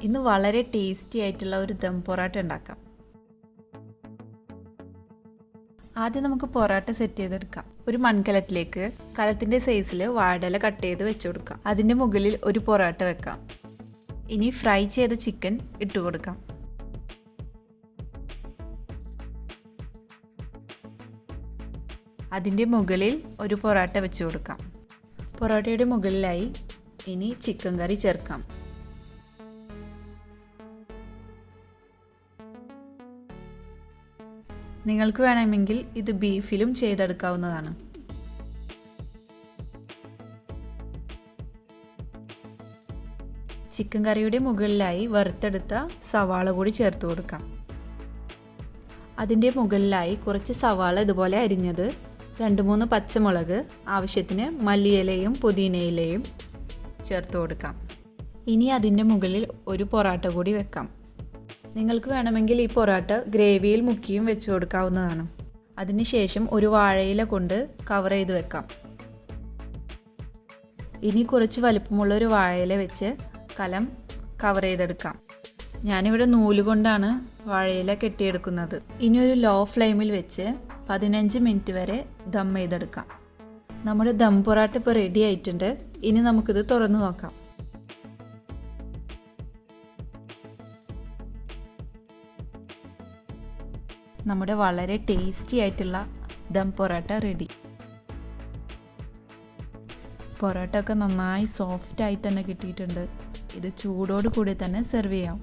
ഇന്ന് വളരെ ടേസ്റ്റി ആയിട്ടുള്ള ഒരു ദം പൊറോട്ട ഉണ്ടാക്കാം. ആദ്യം നമുക്ക് പൊറോട്ട സെറ്റ് ചെയ്തെടുക്കാം. ഒരു മൺകലത്തിലേക്ക് കലത്തിൻ്റെ സൈസിൽ വാഴയില കട്ട് ചെയ്ത് വെച്ച് കൊടുക്കാം. അതിൻ്റെ മുകളിൽ ഒരു പൊറോട്ട വെക്കാം. ഇനി ഫ്രൈ ചെയ്ത ചിക്കൻ ഇട്ട് കൊടുക്കാം. അതിൻ്റെ മുകളിൽ ഒരു പൊറോട്ട വെച്ച് കൊടുക്കാം. പൊറോട്ടയുടെ മുകളിലായി ഇനി ചിക്കൻ കറി ചേർക്കാം. നിങ്ങൾക്ക് വേണമെങ്കിൽ ഇത് ബീഫിലും ചെയ്തെടുക്കാവുന്നതാണ്. ചിക്കൻ കറിയുടെ മുകളിലായി വറുത്തെടുത്ത സവാള കൂടി ചേർത്ത് കൊടുക്കാം. അതിൻ്റെ മുകളിലായി കുറച്ച് സവാള ഇതുപോലെ അരിഞ്ഞത്, 2-3 പച്ചമുളക്, ആവശ്യത്തിന് മല്ലിയിലയും പുതിനയിലയും ചേർത്ത് കൊടുക്കാം. ഇനി അതിൻ്റെ മുകളിൽ ഒരു പൊറോട്ട കൂടി വെക്കാം. നിങ്ങൾക്ക് വേണമെങ്കിൽ ഈ പൊറോട്ട ഗ്രേവിയിൽ മുക്കിയും വെച്ച് കൊടുക്കാവുന്നതാണ്. അതിനുശേഷം ഒരു വാഴയില കൊണ്ട് കവർ ചെയ്ത് വെക്കാം. ഇനി കുറച്ച് വലിപ്പമുള്ള ഒരു വാഴയില വെച്ച് കലം കവർ ചെയ്തെടുക്കാം. ഞാനിവിടെ നൂല് കൊണ്ടാണ് വാഴയില കെട്ടിയെടുക്കുന്നത്. ഇനി ഒരു ലോ ഫ്ലെയിമിൽ വെച്ച് 15 മിനിറ്റ് വരെ ദം ചെയ്തെടുക്കാം. നമ്മുടെ ദം പൊറോട്ട ഇപ്പോൾ റെഡി ആയിട്ടുണ്ട്. ഇനി നമുക്കിത് തുറന്നു നോക്കാം. നമ്മുടെ വളരെ ടേസ്റ്റി ആയിട്ടുള്ള ദം പൊറോട്ട റെഡി. പൊറോട്ട ഒക്കെ നന്നായി സോഫ്റ്റ് ആയിട്ട് തന്നെ കിട്ടിയിട്ടുണ്ട്. ഇത് ചൂടോട് കൂടി തന്നെ സെർവ് ചെയ്യാം.